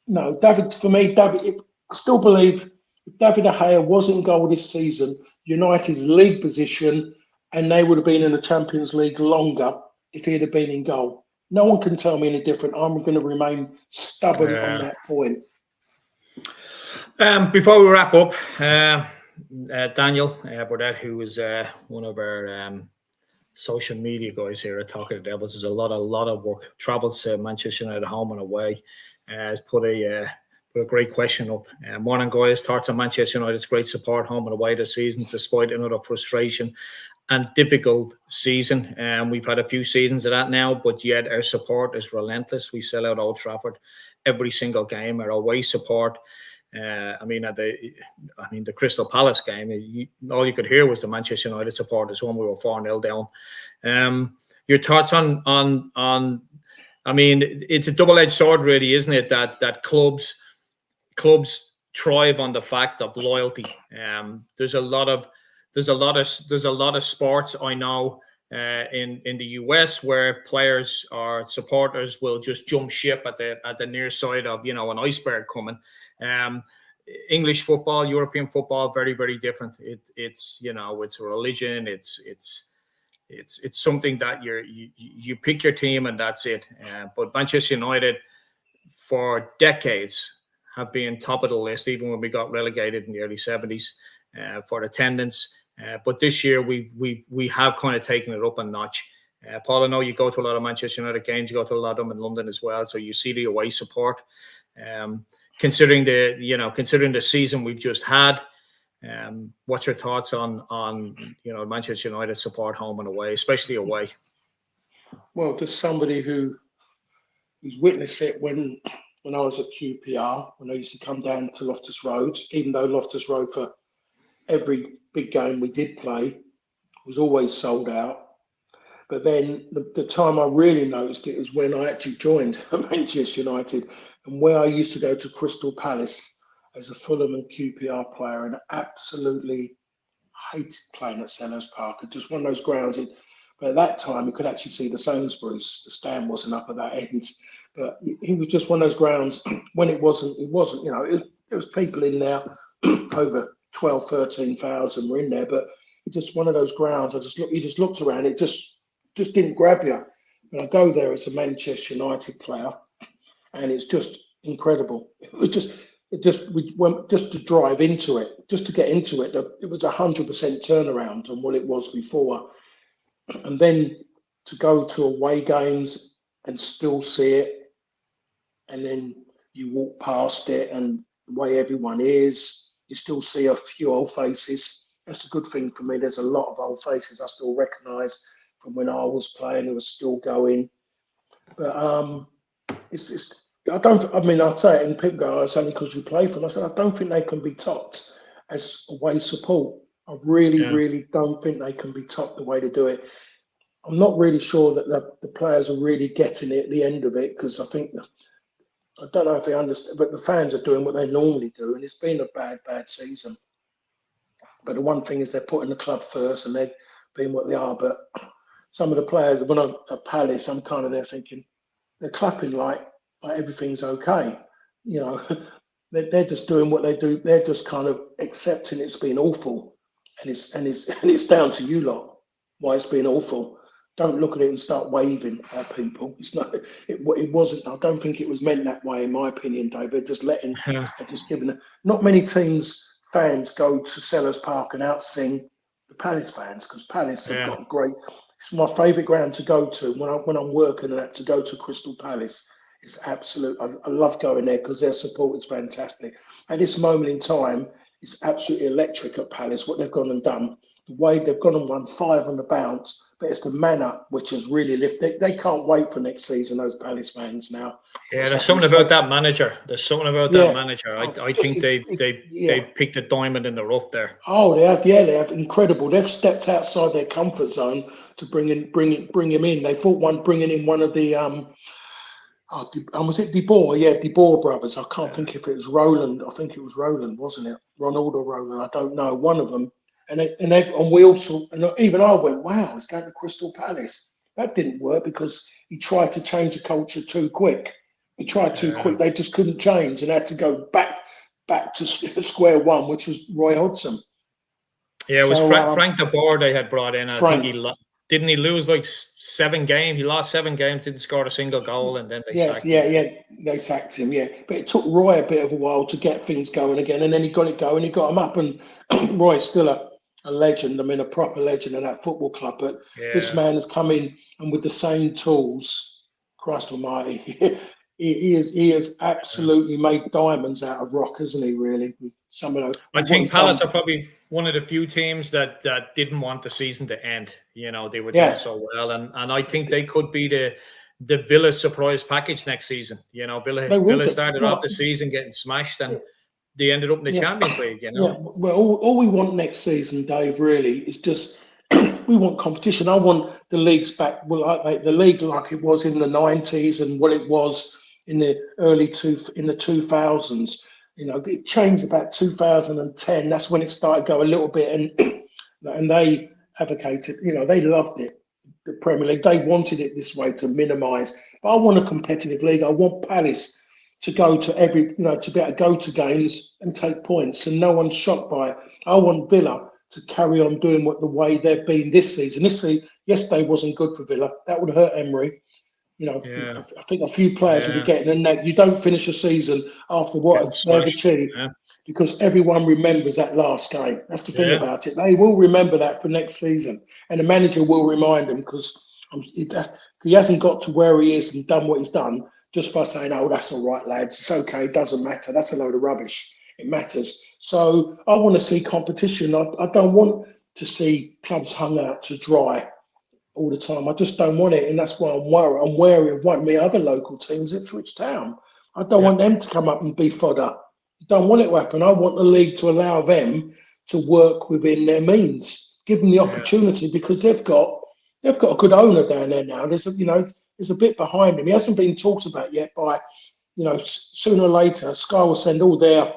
no, David. For me, David. I still believe if David De Gea was in goal this season, United's league position, and they would have been in the Champions League longer if he'd have been in goal. No one can tell me any different. I'm going to remain stubborn on that point. Before we wrap up, Daniel Burdett, who is one of our social media guys here at Talking the Devils, there's a lot of work. Travels to Manchester United home and away. Has put a great question up. Morning, guys. Thoughts on Manchester United's great support home and away this season, despite another frustration and difficult season. We've had a few seasons of that now, but yet our support is relentless. We sell out Old Trafford every single game. Our away support. The Crystal Palace game, all you could hear was the Manchester United supporters when we were 4-0 down. Your thoughts on it's a double-edged sword, really, isn't it? That clubs thrive on the fact of loyalty. There's a lot of sports I know in the US where players or supporters will just jump ship at the near side of an iceberg coming. English football, European football, very, very different. It's a religion. It's something that you pick your team and that's it. But Manchester United for decades have been top of the list, even when we got relegated in the early 70s for attendance. But this year we have kind of taken it up a notch. Paul, I know you go to a lot of Manchester United games. You go to a lot of them in London as well, so you see the away support. Considering the season we've just had, what's your thoughts on Manchester United support home and away, especially away? Well, just somebody who's witnessed it when I was at QPR, when I used to come down to Loftus Road, even though Loftus Road for every big game we did play was always sold out. But then the time I really noticed it was when I actually joined Manchester United, and where I used to go to Crystal Palace as a Fulham and QPR player, and absolutely hated playing at Selhurst Park. It's just one of those grounds. But at that time, you could actually see the Sainsbury's. The stand wasn't up at that end. But it was just one of those grounds when it wasn't. It was people in there, over 12, 13,000 were in there. But it's just one of those grounds. You just looked around. It just didn't grab you. And I go there as a Manchester United player, and it's just incredible. We went just to drive into it, just to get into it. It was 100% turnaround on what it was before, and then to go to away games and still see it, and then you walk past it, and the way everyone is, you still see a few old faces. That's a good thing for me. There's a lot of old faces I still recognise from when I was playing who are still going. But I'd say it, and people go, it's only because you play for them. I said, I don't think they can be topped as away support. I really don't think they can be topped the way to do it. I'm not really sure that the players are really getting it at the end of it, because I don't know if they understand, but the fans are doing what they normally do, and it's been a bad season. But the one thing is they're putting the club first and they're being what they are. But some of the players, when I'm at Palace, I'm kind of there thinking, they're clapping like everything's okay. They're just doing what they do. They're just kind of accepting it's been awful, and it's down to you lot why it's been awful. Don't look at it and start waving at people. It's not. It wasn't. I don't think it was meant that way, in my opinion, Dave. They're just giving it. Not many fans go to Selhurst Park and out-sing the Palace fans, because Palace have got great. It's my favourite ground to go to when I'm working and that, to go to Crystal Palace. It's absolute. I love going there because their support is fantastic. At this moment in time, it's absolutely electric at Palace, what they've gone and done. the way they've gone and won 5 on the bounce, but it's the manner which has really lifted. They can't wait for next season, those Palace fans now. Yeah, there's something about that manager. There's something about that manager. I think they picked a diamond in the rough there. Oh, they have incredible. They've stepped outside their comfort zone to bring him in. They thought bringing in one of the was it De Boer? Yeah, De Boer brothers. I can't think if it was Roland. I think it was Roland, wasn't it? Ronald or Roland? I don't know. One of them. And we also, and even I went, wow, he's going to Crystal Palace. That didn't work because he tried to change the culture too quick. He tried too quick. They just couldn't change and had to go back to square one, which was Roy Hodgson. Yeah, it was Frank de Boer they had brought in. I think didn't he lose like 7 games? He lost 7 games, didn't score a single goal, and then they sacked him. Yeah, they sacked him, yeah. But it took Roy a bit of a while to get things going again, and then he got it going, he got him up, and Roy's still a legend, I mean, a proper legend in that football club. But this man has come in, and with the same tools, Christ almighty, he has absolutely made diamonds out of rock, hasn't he, really? Some of those. I think Palace are probably one of the few teams that didn't want the season to end. You know, they were doing so well. And I think they could be the Villa surprise package next season. You know, Villa started off the season getting smashed and they ended up in the Champions League, you know. Yeah. Well, all we want next season, Dave, really, is just we want competition. I want the leagues back, like the league like it was in the 90s and what it was in the in the 2000s. You know, it changed about 2010. That's when it started to go a little bit, and they advocated. You know, they loved it. The Premier League, they wanted it this way to minimise. But I want a competitive league. I want Palace to go to to be able to go to games and take points, and no one's shocked by it. I want Villa to carry on doing the way they've been this season. Yesterday wasn't good for Villa. That would hurt Emery. You know, I think a few players will be getting in that. You don't finish a season after what they've achieved because everyone remembers that last game. That's the thing about it. They will remember that for next season, and the manager will remind them because he hasn't got to where he is and done what he's done just by saying, "Oh, that's all right, lads. It's okay. It doesn't matter. That's a load of rubbish. It matters." So I want to see competition. I don't want to see clubs hung out to dry all the time. I just don't want it, and that's why I'm wary of one of my other local teams, Ipswich Town. I don't want them to come up and be fodder. I don't want it to happen. I want the league to allow them to work within their means, give them the opportunity because they've got a good owner down there now. There's a bit behind him. He hasn't been talked about yet by, sooner or later Sky will send all their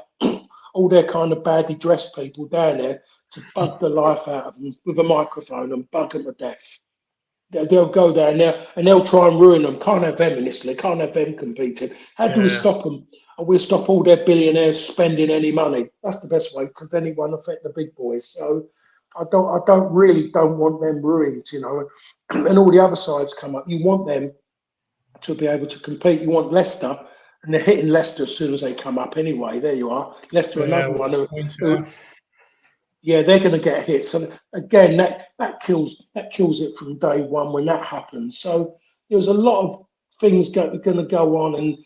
kind of badly dressed people down there to bug the life out of them with a microphone and bug them to death. They'll go there and they'll try and ruin them. Can't have them in this league. Can't have them competing. How do we stop them? We'll stop all their billionaires spending any money. That's the best way because then it won't affect the big boys. So I don't want them ruined, And all the other sides come up. You want them to be able to compete. You want Leicester, and they're hitting Leicester as soon as they come up. Anyway, there you are. Leicester, another one. Yeah, they're going to get hit. So again, that kills it from day one when that happens. So there's a lot of things going to go on,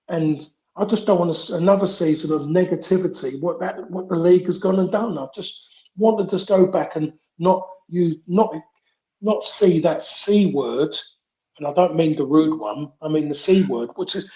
and I just don't want another season of negativity. What the league has gone and done. I just want to just go back and not see that C word, and I don't mean the rude one. I mean the C word, which is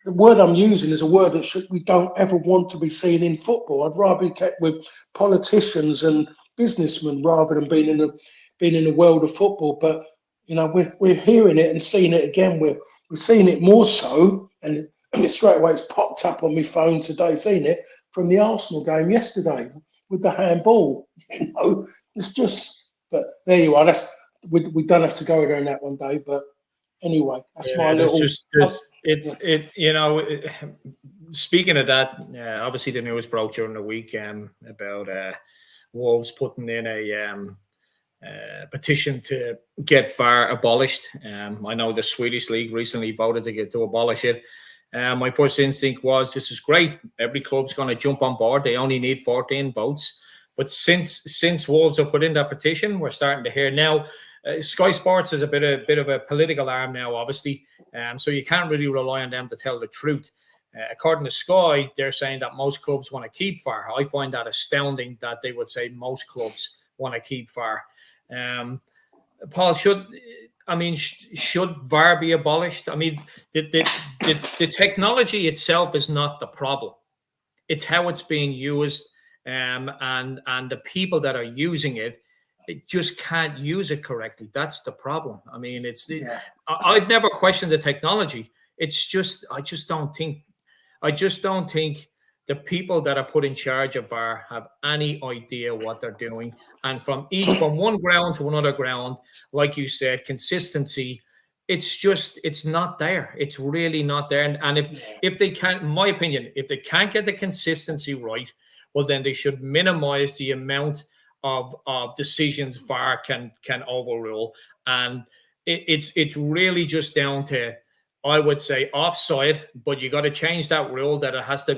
the word I'm using is a word that we don't ever want to be seen in football. I'd rather be kept with politicians and businessmen rather than being in the world of football. But we're hearing it and seeing it again. We're seeing it more so, and straight away it's popped up on my phone today. Seeing it from the Arsenal game yesterday with the handball. It's just. But there you are. We don't have to go there in that one day. But anyway, that's my little. Speaking of that, obviously the news broke during the week about Wolves putting in a petition to get VAR abolished. I know the Swedish league recently voted to abolish it. My first instinct was this is great. Every club's going to jump on board. They only need 14 votes. But since Wolves have put in that petition, we're starting to hear now. Sky Sports is a bit of a political arm now, obviously, so you can't really rely on them to tell the truth. According to Sky, they're saying that most clubs want to keep VAR. I find that astounding that they would say most clubs want to keep VAR. Paul, should VAR be abolished? I mean, the technology itself is not the problem. It's how it's being used, and the people that are using it just can't use it correctly. That's the problem. I mean, I'd never question the technology. It's just I just don't think the people that are put in charge of VAR have any idea what they're doing. And from one ground to another ground, like you said, consistency, it's not there. It's really not there. And if they can't, in my opinion, if they can't get the consistency right, well, then they should minimize the amount of decisions VAR can overrule. And it's really just down to, I would say, offside, but you got to change that rule that there has to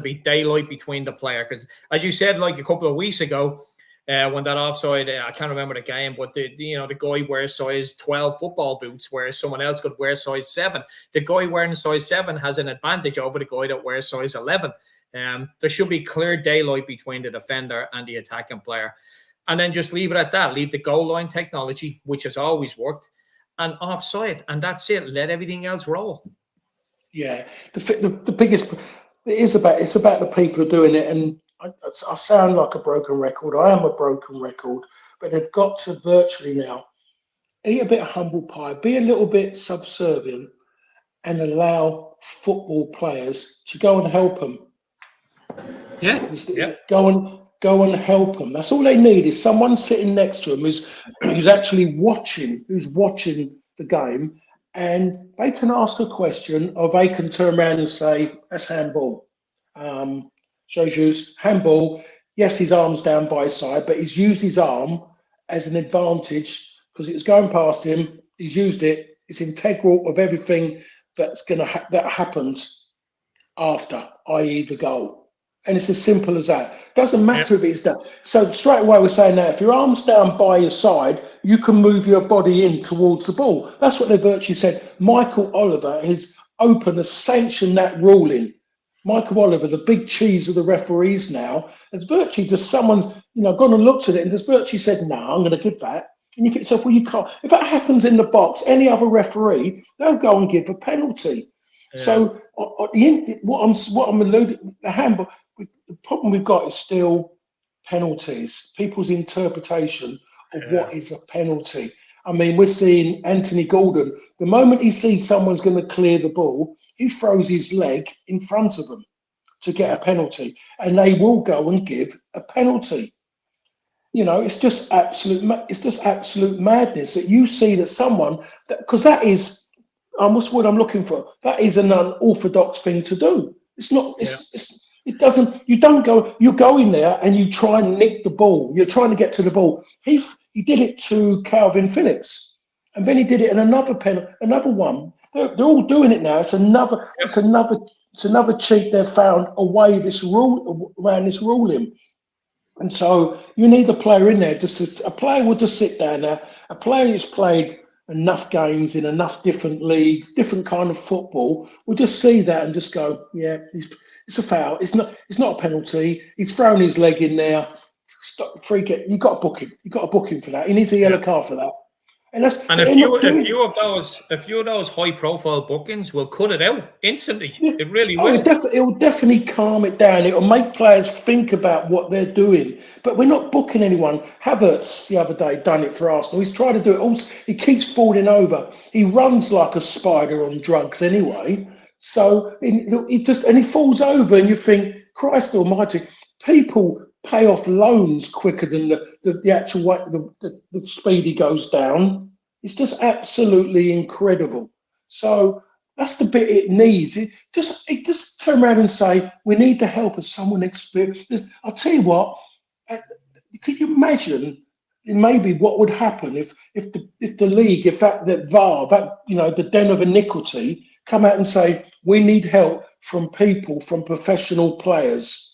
be daylight between the player. Because as you said, like a couple of weeks ago, when that offside, I can't remember the game, but the guy wears size 12 football boots, whereas someone else could wear size 7. The guy wearing size 7 has an advantage over the guy that wears size 11. There should be clear daylight between the defender and the attacking player. And then just leave it at that. Leave the goal line technology, which has always worked, and offside, and that's it. Let everything else roll. Yeah, the biggest it's about the people doing it, and I sound like a broken record. I am a broken record, but they've got to virtually now eat a bit of humble pie, be a little bit subservient, and allow football players to go and help them. Go and help them. That's all they need, is someone sitting next to them who's actually watching the game, and they can ask a question, or they can turn around and say, "That's handball." Jesus, handball. Yes, his arm's down by his side, but he's used his arm as an advantage because it was going past him. He's used it. It's integral of everything that happens after, i.e., the goal. And it's as simple as that. Doesn't matter if it's done. So straight away we're saying that if your arm's down by your side, you can move your body in towards the ball. That's what they virtually said. Michael Oliver has sanctioned that ruling. Michael Oliver, the big cheese of the referees now, has virtually just someone's gone and looked at it and just virtually said, "No, I'm going to give that." And you get yourself, well, you can't. If that happens in the box, any other referee, they'll go and give a penalty. Yeah. So what I'm alluding, the handball. The problem we've got is still penalties. People's interpretation of what is a penalty. I mean, we're seeing Anthony Gordon. The moment he sees someone's going to clear the ball, he throws his leg in front of them to get a penalty, and they will go and give a penalty. It's just absolute madness that you see that someone, because that is, what's the word I'm looking for? That is an unorthodox thing to do. It's not. It doesn't. You don't go. You go in there and you try and nick the ball. You're trying to get to the ball. He did it to Calvin Phillips, and then he did it in another one. They're all doing it now. It's another cheat they've found around this ruling. And so you need a player in there. A player will just sit down there. A player who's played enough games in enough different leagues, different kind of football, will just see that and just go, "Yeah, it's a foul. It's not a penalty. He's thrown his leg in there. Stop, free kick. You've got to book him. You've got to book him for that. He needs a yellow card for that." And a few of those high profile bookings will cut it out instantly. Yeah. It really will. It will definitely calm it down. It will make players think about what they're doing. But we're not booking anyone. Havertz the other day done it for Arsenal. He's tried to do it. Also, he keeps falling over. He runs like a spider on drugs anyway. So he falls over, and you think, Christ Almighty! People pay off loans quicker than the actual way the speed he goes down. It's just absolutely incredible. So that's the bit it needs. It just turn around and say, we need the help of someone experienced. I'll tell you what. Could you imagine maybe what would happen if the league, if that VAR, the den of iniquity, come out and say, we need help from professional players.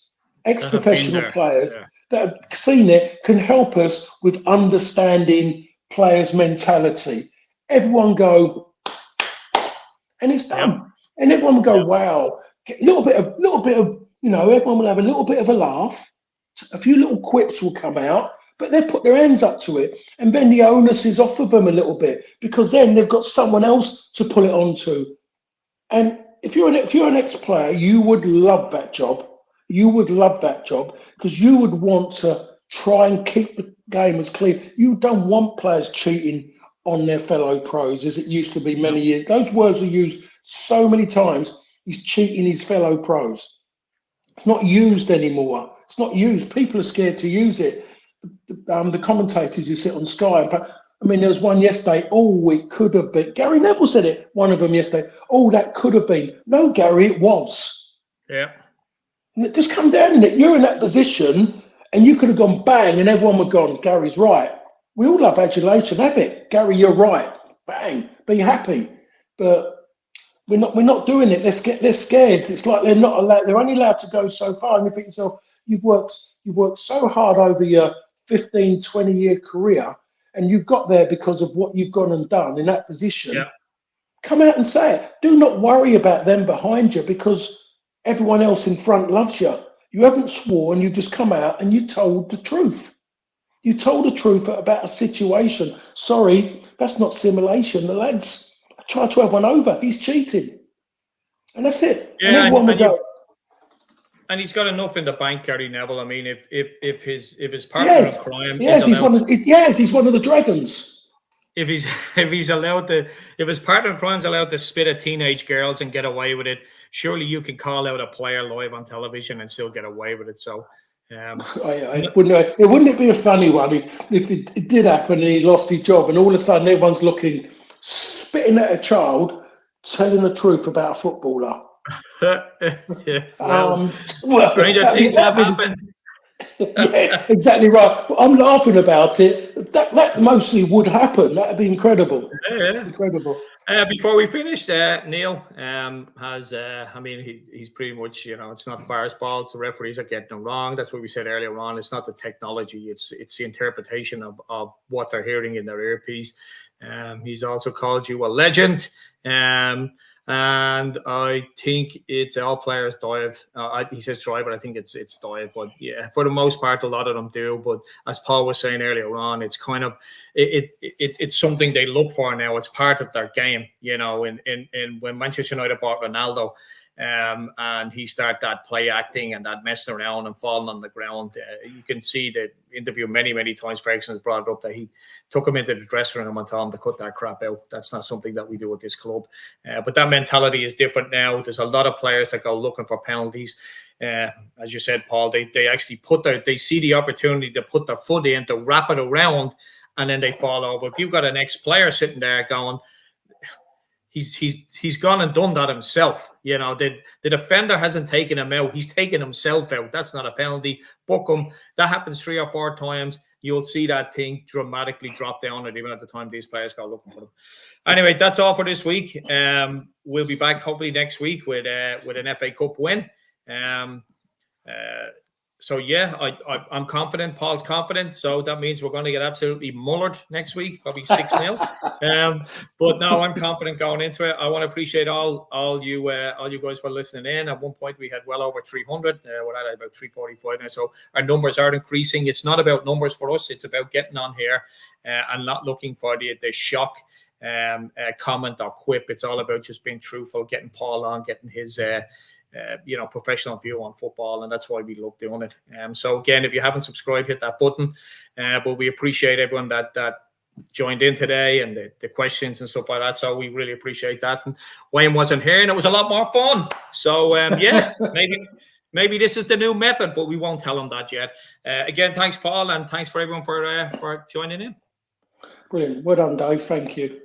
Ex-professional players that have seen it can help us with understanding players' mentality. Everyone go, and it's done. And everyone will go, wow. A little bit of, everyone will have a little bit of a laugh. A few little quips will come out, But they put their hands up to it, and then the onus is off of them a little bit because then they've got someone else to pull it onto. And if you're an ex-player, you would love that job. You would love that job because you would want to try and keep the game as clean. You don't want players cheating on their fellow pros as it used to be many years. Those words are used so many times. He's cheating his fellow pros. It's not used anymore. It's not used. People are scared to use it. The commentators who sit on Sky, I mean, there was one yesterday. Oh, it could have been. Gary Neville said it. One of them yesterday. Oh, that could have been. No, Gary, it was. Yeah. And just come down in it. You're in that position, and you could have gone bang, and everyone would have gone, Gary's right. We all love adulation, have it? Gary, you're right. Bang, be happy. But we're not doing it. They're scared. It's like they're not allowed. They're only allowed to go so far. And you think, so you've worked so hard over your 15, 20-year career, and you've got there because of what you've gone and done in that position. Yeah. Come out and say it. Do not worry about them behind you because everyone else in front loves you. You haven't sworn. You've just come out and you told the truth. You told the truth about a situation. Sorry, that's not simulation. The lads tried to have one over. He's cheating. And that's it. Yeah, and everyone would go. And he's got enough in the bank, Gary Neville. I mean, if his partner in crime, he's one of the dragons. If his partner in crime is allowed to spit at teenage girls and get away with it, surely you can call out a player live on television and still get away with it. So, wouldn't it be a funny one if it did happen and he lost his job and all of a sudden everyone's looking, spitting at a child, telling the truth about a footballer? Stranger things have happened. Yeah, exactly right. But I'm laughing about it. That mostly would happen. That'd be incredible. Yeah. Incredible. Before we finish, Neil has. He's pretty much. It's not VAR's fault. The referees are getting them wrong. That's what we said earlier on. It's not the technology. It's the interpretation of what they're hearing in their earpiece. He's also called you a legend. And I think it's all players dive. He says try, but I think it's dive. But yeah, for the most part, a lot of them do. But as Paul was saying earlier on, it's kind of it's something they look for now. It's part of their game, And when Manchester United bought Ronaldo, and he started that play acting and that messing around and falling on the ground. You can see the interview many times. Ferguson has brought it up that he took him into the dressing room and told him to cut that crap out. That's not something that we do at this club. But that mentality is different now. There's a lot of players that go looking for penalties. As you said, Paul, they actually they see the opportunity to put their foot in, to wrap it around, and then they fall over. If you've got an ex-player sitting there going, He's gone and done that himself. The defender hasn't taken him out. He's taken himself out. That's not a penalty. Book him. That happens 3 or 4 times. You'll see that thing dramatically drop down, and even at the time these players go looking for them. Anyway, that's all for this week. We'll be back hopefully next week with an FA Cup win. So yeah, I'm confident. Paul's confident. So that means we're going to get absolutely mullered next week, probably 6-0. But no, I'm confident going into it. I want to appreciate all you guys for listening in. At one point, we had well over 300. We're at about 345 now. So our numbers are increasing. It's not about numbers for us. It's about getting on here and not looking for the shock comment or quip. It's all about just being truthful, getting Paul on, getting his professional view on football, and that's why we love doing it. So again, if you haven't subscribed, hit that button. But we appreciate everyone that joined in today and the questions and stuff like that. So we really appreciate that. And Wayne wasn't here, and it was a lot more fun. So maybe this is the new method, but we won't tell him that yet. Again, thanks, Paul, and thanks for everyone for joining in. Brilliant. Well done, Dave. Thank you.